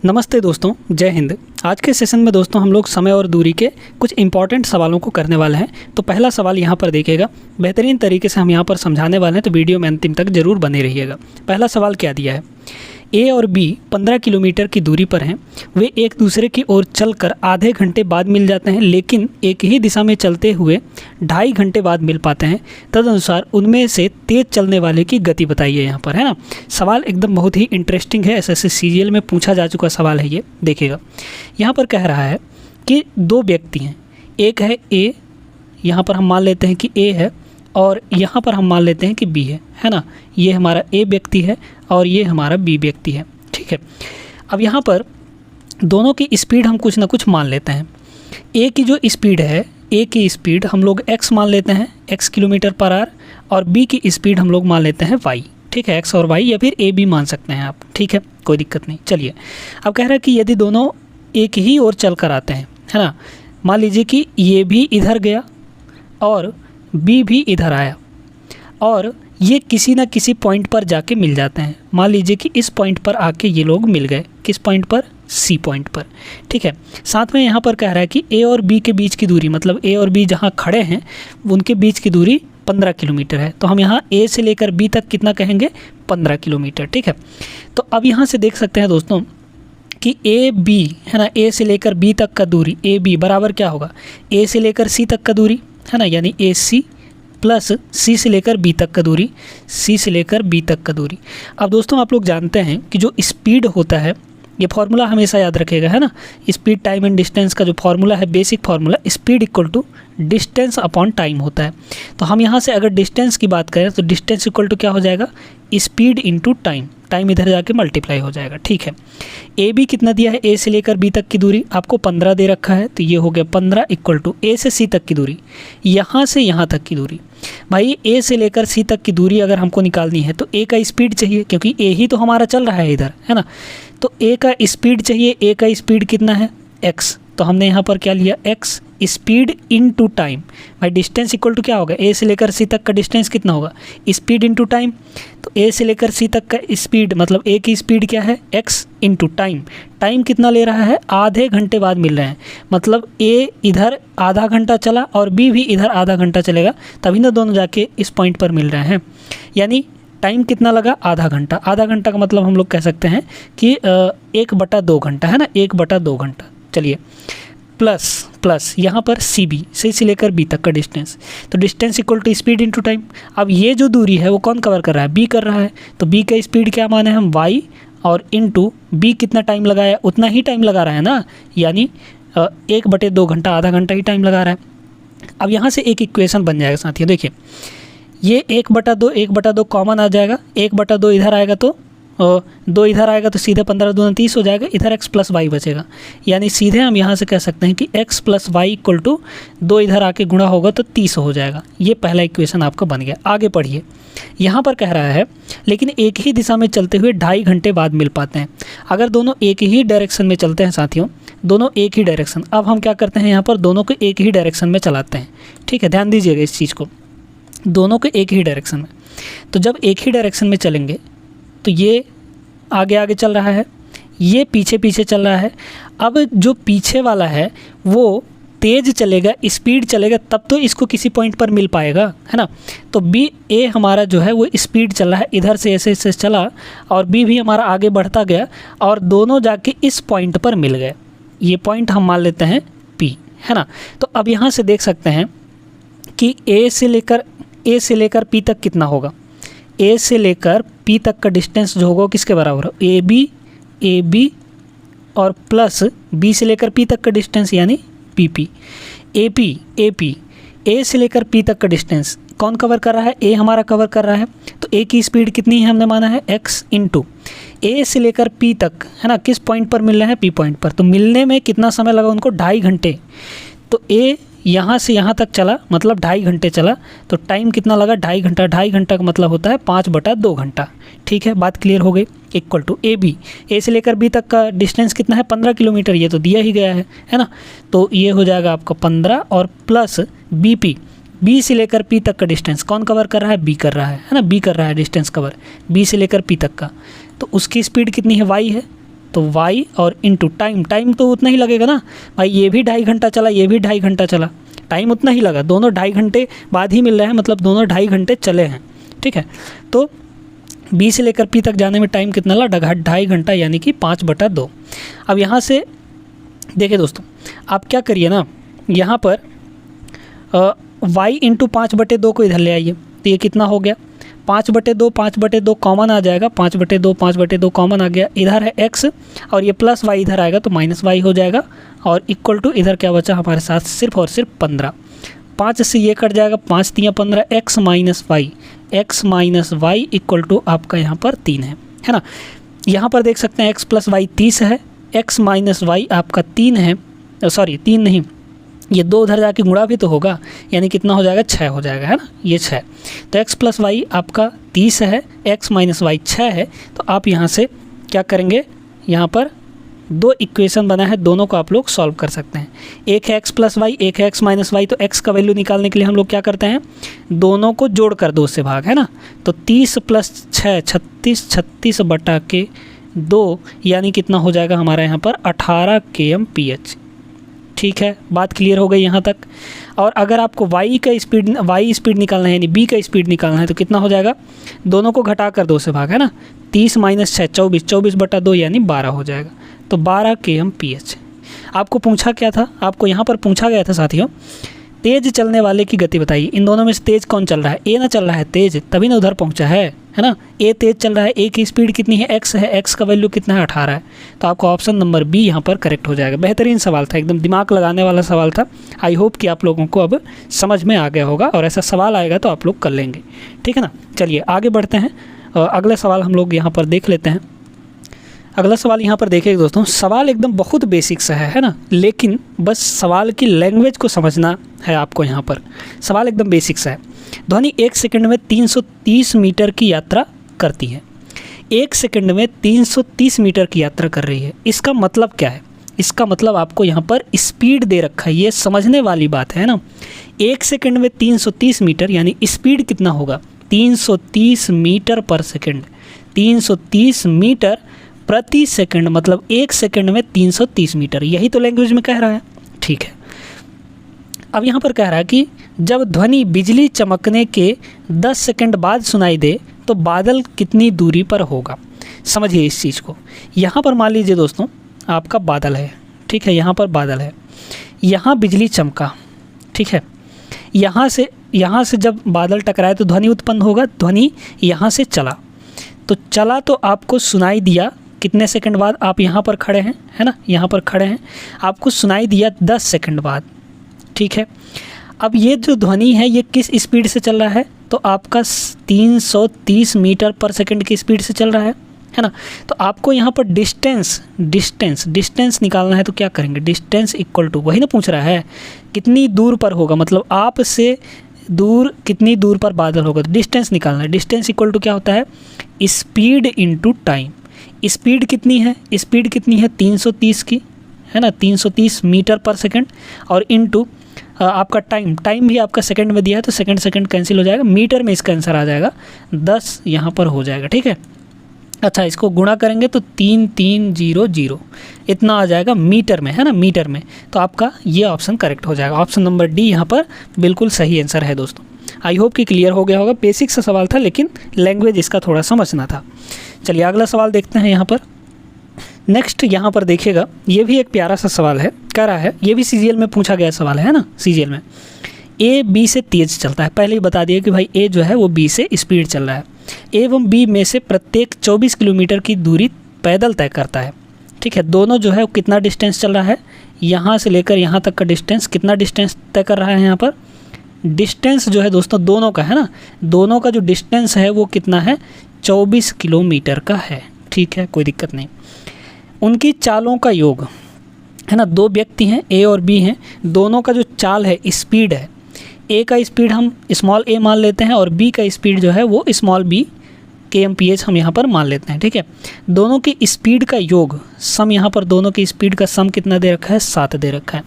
नमस्ते दोस्तों, जय हिंद। आज के सेशन में दोस्तों हम लोग समय और दूरी के कुछ इंपॉर्टेंट सवालों को करने वाले हैं। तो पहला सवाल यहाँ पर देखिएगा, बेहतरीन तरीके से हम यहाँ पर समझाने वाले हैं, तो वीडियो में अंतिम तक जरूर बने रहिएगा। पहला सवाल क्या दिया है, ए और बी 15 किलोमीटर की दूरी पर हैं। वे एक दूसरे की ओर चलकर आधे घंटे बाद मिल जाते हैं, लेकिन एक ही दिशा में चलते हुए 2.5 घंटे बाद मिल पाते हैं। तदनुसार उनमें से तेज़ चलने वाले की गति बताइए। यहाँ पर है ना, सवाल एकदम बहुत ही इंटरेस्टिंग है। एसएससी सीजीएल में पूछा जा चुका सवाल है ये। देखिएगा, यहाँ पर कह रहा है कि दो व्यक्ति हैं, एक है ए, यहाँ पर हम मान लेते हैं कि ए है, और यहाँ पर हम मान लेते हैं कि बी है ना। ये हमारा ए व्यक्ति है और ये हमारा बी व्यक्ति है, ठीक है। अब यहाँ पर दोनों की स्पीड हम कुछ ना कुछ मान लेते हैं। ए की जो स्पीड है, ए की स्पीड हम लोग x मान लेते हैं, x किलोमीटर पर आवर, और बी की स्पीड हम लोग मान लेते हैं y, ठीक है। x और y या फिर a भी मान सकते हैं आप, ठीक है, कोई दिक्कत नहीं। चलिए, अब कह रहा है कि यदि दोनों एक ही ओर चल कर आते हैं, है ना। मान लीजिए कि ये भी इधर गया और बी भी इधर आया, और ये किसी न किसी पॉइंट पर जाके मिल जाते हैं। मान लीजिए कि इस पॉइंट पर आके ये लोग मिल गए, किस पॉइंट पर, सी पॉइंट पर, ठीक है। साथ में यहाँ पर कह रहा है कि ए और बी के बीच की दूरी, मतलब ए और बी जहाँ खड़े हैं उनके बीच की दूरी 15 किलोमीटर है। तो हम यहाँ ए से लेकर बी तक कितना कहेंगे, 15 किलोमीटर, ठीक है। तो अब यहाँ से देख सकते हैं दोस्तों कि ए बी है ना, ए से लेकर बी तक का दूरी, ए बी बराबर क्या होगा, ए से लेकर सी तक का दूरी है ना, यानी ए सी प्लस सी से लेकर बी तक का दूरी, सी से लेकर बी तक का दूरी। अब दोस्तों आप लोग जानते हैं कि जो स्पीड होता है, ये फार्मूला हमेशा याद रखेगा, है ना। स्पीड, टाइम एंड डिस्टेंस का जो फार्मूला है, basic formula, speed equal to distance upon time होता है। तो हम यहाँ से अगर डिस्टेंस की बात करें तो डिस्टेंस इक्वल टू क्या हो जाएगा, स्पीड इंटू टाइम, टाइम इधर जाके मल्टीप्लाई हो जाएगा, ठीक है। ए बी कितना दिया है, ए से लेकर बी तक की दूरी आपको 15 दे रखा है, तो ये हो गया 15 इक्वल टू ए से सी तक की दूरी, यहाँ से यहाँ तक की दूरी। भाई ए से लेकर सी तक की दूरी अगर हमको निकालनी है तो ए का स्पीड चाहिए, क्योंकि ए ही तो हमारा चल रहा है इधर, है ना। तो ए का स्पीड चाहिए, ए का स्पीड कितना है, एक्स। तो हमने यहाँ पर क्या लिया, एक्स स्पीड इनटू टाइम। भाई डिस्टेंस इक्वल टू क्या होगा, ए से लेकर सी तक का डिस्टेंस कितना होगा, स्पीड इनटू टाइम। तो ए से लेकर सी तक का स्पीड, मतलब ए की स्पीड क्या है, एक्स इनटू टाइम। टाइम कितना ले रहा है, आधे घंटे बाद मिल रहे हैं, मतलब ए इधर आधा घंटा चला और बी भी इधर आधा घंटा चलेगा, तभी ना दोनों जाके इस पॉइंट पर मिल रहे हैं। यानी टाइम कितना लगा, आधा घंटा। आधा घंटा का मतलब हम लोग कह सकते हैं कि 1/2 घंटा, है ना, 1/2 घंटा। चलिए, प्लस यहाँ पर सी बी, सी से लेकर बी तक का डिस्टेंस, तो distance equal to speed into time. अब ये जो दूरी है वो कौन कवर कर रहा है, बी कर रहा है, तो बी का स्पीड क्या माने हम, y, और इनटू बी कितना टाइम लगाया, उतना ही टाइम लगा रहा है ना, यानी 1/2 घंटा, आधा घंटा ही टाइम लगा रहा है। अब यहाँ से एक इक्वेशन बन जाएगा साथियों, देखिए, ये 1/2 कॉमन आ जाएगा, 1/2 इधर आएगा तो 2 इधर आएगा, तो सीधे 15 दूना 30 हो जाएगा, इधर x प्लस वाई बचेगा। यानी सीधे हम यहाँ से कह सकते हैं कि x plus y equal to 2 इधर आके गुणा होगा तो 30 हो जाएगा। ये पहला इक्वेशन आपका बन गया। आगे पढ़िए, यहाँ पर कह रहा है लेकिन एक ही दिशा में चलते हुए 2.5 घंटे बाद मिल पाते हैं। अगर दोनों एक ही डायरेक्शन में चलते हैं साथियों, दोनों एक ही डायरेक्शन, अब हम क्या करते हैं, यहाँ पर दोनों को एक ही डायरेक्शन में चलाते हैं, ठीक है। ध्यान दीजिएगा इस चीज़ को, दोनों के एक ही डायरेक्शन में। तो जब एक ही डायरेक्शन में चलेंगे तो ये आगे आगे चल रहा है, ये पीछे पीछे चल रहा है। अब जो पीछे वाला है वो तेज़ चलेगा, स्पीड चलेगा, तब तो इसको किसी पॉइंट पर मिल पाएगा, है ना। तो बी ए हमारा जो है वो स्पीड चल रहा है, इधर से ऐसे ऐसे चला, और बी भी हमारा आगे बढ़ता गया, और दोनों जाके इस पॉइंट पर मिल गए। ये पॉइंट हम मान लेते हैं पी, है ना। तो अब यहाँ से देख सकते हैं कि ए से लेकर पी तक कितना होगा, ए से लेकर पी तक का डिस्टेंस जो होगा किसके बराबर हो, ए बी और प्लस बी से लेकर पी तक का डिस्टेंस यानी P P. A P A से लेकर पी तक का डिस्टेंस कौन कवर कर रहा है, ए हमारा कवर कर रहा है। तो ए की स्पीड कितनी है, हमने माना है x इंटू ए से लेकर पी तक, है ना, किस पॉइंट पर मिल रहे हैं, पी पॉइंट पर। तो मिलने में कितना समय लगा उनको, 2.5 घंटे। तो ए यहाँ से यहाँ तक चला, मतलब 2.5 घंटे चला, तो टाइम कितना लगा, 2.5 घंटा। 2.5 घंटा का मतलब होता है 5/2 घंटा, ठीक है। बात क्लियर हो गई। इक्वल टू ए बी, ए से लेकर बी तक का डिस्टेंस कितना है, 15 किलोमीटर, ये तो दिया ही गया है ना। तो ये हो जाएगा आपका 15, और प्लस बी पी, बी से लेकर पी तक का डिस्टेंस कौन कवर कर रहा है, बी कर रहा है ना, बी कर रहा है डिस्टेंस कवर, बी से लेकर पी तक का। तो उसकी स्पीड कितनी है, वाई है, तो y और इंटू टाइम तो उतना ही लगेगा ना भाई, ये भी 2.5 घंटा चला, ये भी 2.5 घंटा चला, टाइम उतना ही लगा, दोनों 2.5 घंटे बाद ही मिल रहे हैं, मतलब दोनों 2.5 घंटे चले हैं, ठीक है। तो B से लेकर P तक जाने में टाइम कितना लगा, 2.5 घंटा, यानी कि 5/2। अब यहाँ से देखिए दोस्तों, आप क्या करिए ना, यहाँ पर y इंटू 5/2 को इधर ले आइए, तो ये कितना हो गया 5/2 कॉमन आ जाएगा, 5/2 कॉमन आ गया, इधर है x और ये प्लस y इधर आएगा तो माइनस y हो जाएगा, और इक्वल टू इधर क्या बचा हमारे साथ, सिर्फ और सिर्फ 15। 5 से ये कट जाएगा, 5 × 3 = 15, x minus y equal to आपका यहाँ पर 3 है ना। यहाँ पर देख सकते हैं x + y 30 है, x माइनस वाई आपका 3 है, सॉरी 3 नहीं, ये 2 उधर जाके गुणा भी तो होगा, यानी कितना हो जाएगा 6 हो जाएगा, है ना, ये 6। तो x + y आपका 30 है, x माइनस वाई 6 है, तो आप यहाँ से क्या करेंगे, यहाँ पर 2 इक्वेशन बना है, दोनों को आप लोग सॉल्व कर सकते हैं। एक है x + y, एक है x माइनस वाई, तो x का वैल्यू निकालने के लिए हम लोग क्या करते हैं, दोनों को जोड़ कर 2 से भाग, है ना। तो 30 + 6 36/2 यानी कितना हो जाएगा हमारा यहाँ पर 18 kmph। ठीक है, बात क्लियर हो गई यहाँ तक। और अगर आपको y स्पीड निकालना है, यानी b का स्पीड निकालना है, तो कितना हो जाएगा, दोनों को घटा कर 2 से भाग, है ना। 30 - 6 24/2 यानी 12 हो जाएगा, तो 12 kmph। आपको पूछा क्या था, आपको यहाँ पर पूछा गया था साथियों, तेज़ चलने वाले की गति बताइए, इन दोनों में से तेज़ कौन चल रहा है, ए ना चल रहा है तेज़, तभी ना उधर पहुँचा है ना। ए तेज़ चल रहा है, ए की स्पीड कितनी है, x है, x का वैल्यू कितना है 18 है, तो आपको ऑप्शन नंबर बी यहाँ पर करेक्ट हो जाएगा। बेहतरीन सवाल था, एकदम दिमाग लगाने वाला सवाल था। आई होप कि आप लोगों को अब समझ में आ गया होगा, और ऐसा सवाल आएगा तो आप लोग कर लेंगे, ठीक है ना। चलिए आगे बढ़ते हैं, अगला सवाल हम लोग यहाँ पर देख लेते हैं। अगला सवाल यहाँ पर देखिए दोस्तों, सवाल एकदम बहुत बेसिक सा है ना, लेकिन बस सवाल की लैंग्वेज को समझना है आपको। यहाँ पर सवाल एकदम बेसिक सा है। ध्वनि 1 सेकंड में 330 मीटर की यात्रा करती है। 1 सेकंड में 330 मीटर की यात्रा कर रही है, इसका मतलब क्या है, इसका मतलब आपको यहाँ पर स्पीड दे रखा है, ये समझने वाली बात है ना। 1 सेकंड में 330 मीटर यानी स्पीड कितना होगा, 330 मीटर पर सेकंड, 330 मीटर प्रति सेकंड, मतलब 1 सेकंड में 330 मीटर, यही तो लैंग्वेज में कह रहा है, ठीक है। अब यहाँ पर कह रहा है कि जब ध्वनि बिजली चमकने के 10 सेकंड बाद सुनाई दे तो बादल कितनी दूरी पर होगा। समझिए इस चीज़ को। यहाँ पर मान लीजिए दोस्तों आपका बादल है, ठीक है, यहाँ पर बादल है, यहाँ बिजली चमका, ठीक है, यहाँ से जब बादल टकराए तो ध्वनि उत्पन्न होगा। ध्वनि यहाँ से चला, तो चला तो आपको सुनाई दिया कितने सेकंड बाद, आप यहाँ पर खड़े हैं, है ना, यहाँ पर खड़े हैं, आपको सुनाई दिया 10 सेकंड बाद, ठीक है। अब ये जो ध्वनि है ये किस स्पीड से चल रहा है, तो आपका 330 मीटर पर सेकंड की स्पीड से चल रहा है ना। तो आपको यहाँ पर डिस्टेंस निकालना है, तो क्या करेंगे, डिस्टेंस इक्वल टू, वही ना पूछ रहा है कितनी दूर पर होगा, मतलब आप से दूर कितनी दूर पर बादल होगा, तो डिस्टेंस निकालना है। डिस्टेंस इक्वल टू क्या होता है, स्पीड इनटू टाइम। स्पीड कितनी है, स्पीड कितनी है 330 की, है ना, 330 मीटर पर सेकंड, और इनटू आपका टाइम भी आपका सेकंड में दिया है, तो सेकंड कैंसिल हो जाएगा, मीटर में इसका आंसर आ जाएगा 10 यहाँ पर हो जाएगा, ठीक है। अच्छा, इसको गुणा करेंगे तो 3300 इतना आ जाएगा मीटर में, है ना, मीटर में। तो आपका ये ऑप्शन करेक्ट हो जाएगा, ऑप्शन नंबर डी यहाँ पर बिल्कुल सही आंसर है दोस्तों। आई होप कि क्लियर हो गया होगा, बेसिक सा सवाल था, लेकिन लैंग्वेज इसका थोड़ा समझना था। चलिए अगला सवाल देखते हैं यहाँ पर। नेक्स्ट यहाँ पर देखिएगा, ये भी एक प्यारा सा सवाल है, कह रहा है, ये भी सीजीएल में पूछा गया सवाल है ना। सीजीएल में ए बी से तेज़ चलता है, पहले ही बता दिया कि भाई ए जो है वो बी से स्पीड चल रहा है, एवं बी में से प्रत्येक 24 किलोमीटर की दूरी पैदल तय करता है, ठीक है। दोनों जो है वो कितना डिस्टेंस चल रहा है, यहाँ से लेकर यहाँ तक का डिस्टेंस, कितना डिस्टेंस तय कर रहा है। यहाँ पर डिस्टेंस जो है दोस्तों दोनों का, है ना, दोनों का जो डिस्टेंस है वो कितना है, 24 किलोमीटर का है, ठीक है, कोई दिक्कत नहीं। उनकी चालों का योग, है ना, 2 व्यक्ति हैं ए और बी हैं, दोनों का जो चाल है, स्पीड है, ए का स्पीड हम स्मॉल ए मान लेते हैं और बी का स्पीड जो है वो स्मॉल बी kmph हम यहाँ पर मान लेते हैं, ठीक है। दोनों की स्पीड का योग, सम, यहाँ पर दोनों की स्पीड का सम कितना दे रखा है, 7 दे रखा है,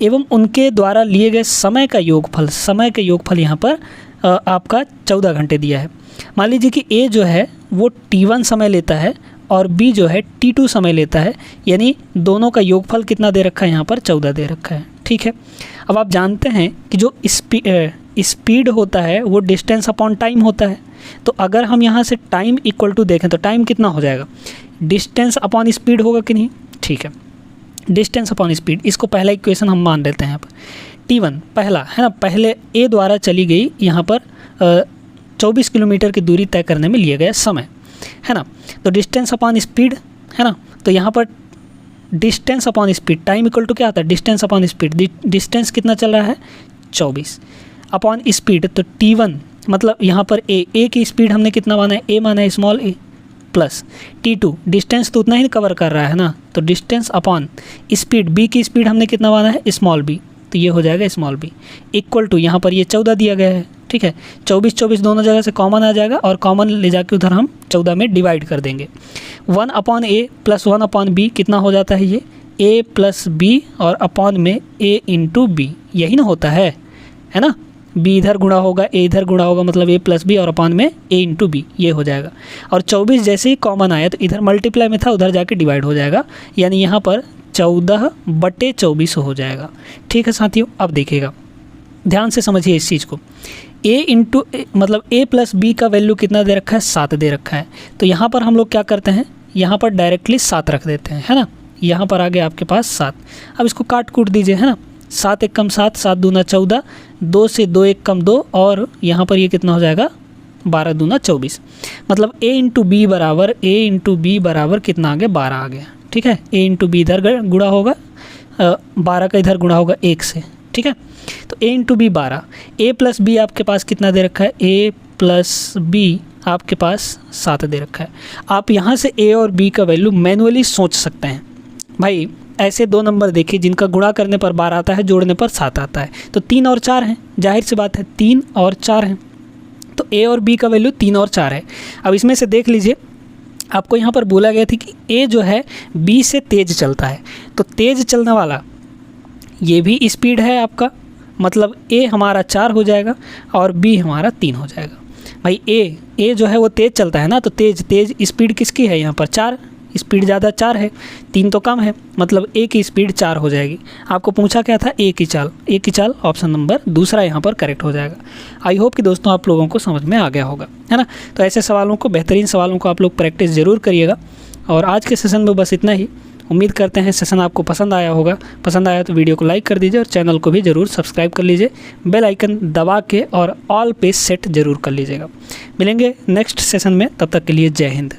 एवं उनके द्वारा लिए गए समय का योगफल, समय का योगफल यहाँ पर आपका 14 घंटे दिया है। मान लीजिए कि ए जो है वो t1 समय लेता है और B जो है T2 समय लेता है, यानी दोनों का योगफल कितना दे रखा है यहाँ पर 14 दे रखा है। ठीक है, अब आप जानते हैं कि जो स्पीड होता है वो डिस्टेंस अपॉन टाइम होता है। तो अगर हम यहाँ से टाइम इक्वल टू देखें तो टाइम कितना हो जाएगा, डिस्टेंस अपॉन स्पीड होगा कि नहीं। ठीक है, डिस्टेंस अपॉन स्पीड, इसको पहला इक्वेशन हम मान लेते हैं यहाँ पर। T1 पहला है ना, पहले A द्वारा चली गई यहाँ पर 24 किलोमीटर की दूरी तय करने में लिया गया समय, है ना। तो डिस्टेंस अपॉन स्पीड है ना, तो यहाँ पर distance upon speed, time equal to क्या आता है, डिस्टेंस अपॉन स्पीड। डिस्टेंस कितना चल रहा है 24 अपॉन स्पीड, तो T1 मतलब यहाँ पर A की स्पीड हमने कितना माना है, A माना है small a, plus T2 distance तो उतना ही कवर कर रहा है ना, तो डिस्टेंस अपॉन स्पीड, B की स्पीड हमने कितना माना है स्मॉल b, तो ये हो जाएगा स्मॉल b इक्वल टू यहाँ पर ये 14 दिया गया है। ठीक है, 24 दोनों जगह से कॉमन आ जाएगा और कॉमन ले जाके उधर हम 14 में डिवाइड कर देंगे। 1 upon a plus 1 upon b कितना हो जाता है, ये a प्लस b और अपॉन में a इंटू बी, यही ना होता है ना। b इधर गुणा होगा, a इधर गुणा होगा, मतलब a प्लस बी और अपॉन में a इंटू बी, ये हो जाएगा। और 24 जैसे ही कॉमन आया तो इधर मल्टीप्लाई में था, उधर जाके डिवाइड हो जाएगा, यानी यहाँ पर 14/24 हो जाएगा। ठीक है साथियों, अब देखिएगा ध्यान से समझिए इस चीज़ को। a इंटू मतलब a प्लस बी का वैल्यू कितना दे रखा है, 7 दे रखा है। तो यहाँ पर हम लोग क्या करते हैं, यहाँ पर डायरेक्टली 7 रख देते हैं, है ना। यहाँ पर आ गया आपके पास 7। अब इसको काट कूट दीजिए, है ना। 7 एक कम 7, 7 दूना 14, 2 से 2 एक कम 2, और यहाँ पर ये कितना हो जाएगा 12 दूना 24। मतलब a इंटू बी बराबर कितना आ गया, 12 आ गया। ठीक है, a इंटू बी इधर गुणा होगा, 12 का इधर गुणा होगा 1 से। ठीक है, तो a into b 12, a plus b आपके पास कितना दे रखा है, a प्लस बी आपके पास 7 दे रखा है। आप यहाँ से a और b का वैल्यू मैनुअली सोच सकते हैं। भाई ऐसे 2 नंबर देखिए जिनका गुणा करने पर 12 आता है, जोड़ने पर 7 आता है, तो 3 और 4 हैं, जाहिर सी बात है 3 और 4 हैं, तो a और b का वैल्यू 3 और 4 है। अब इसमें से देख लीजिए, आपको यहाँ पर बोला गया था कि a जो है b से तेज़ चलता है, तो तेज़ चलने वाला ये भी स्पीड है आपका, मतलब a हमारा 4 हो जाएगा और b हमारा 3 हो जाएगा। भाई a जो है वो तेज़ चलता है ना, तो तेज़ स्पीड किसकी है, यहाँ पर 4, स्पीड ज़्यादा 4 है, 3 तो कम है, मतलब a की स्पीड 4 हो जाएगी। आपको पूछा क्या था, a की चाल, ऑप्शन नंबर दूसरा यहाँ पर करेक्ट हो जाएगा। आई होप कि दोस्तों आप लोगों को समझ में आ गया होगा, है ना। तो ऐसे सवालों को, बेहतरीन सवालों को आप लोग प्रैक्टिस ज़रूर करिएगा। और आज के सेशन में बस इतना ही। उम्मीद करते हैं सेशन आपको पसंद आया होगा। पसंद आया तो वीडियो को लाइक कर दीजिए और चैनल को भी ज़रूर सब्सक्राइब कर लीजिए। बेल आइकन दबा के और ऑल पे सेट ज़रूर कर लीजिएगा। मिलेंगे नेक्स्ट सेशन में, तब तक के लिए जय हिंद।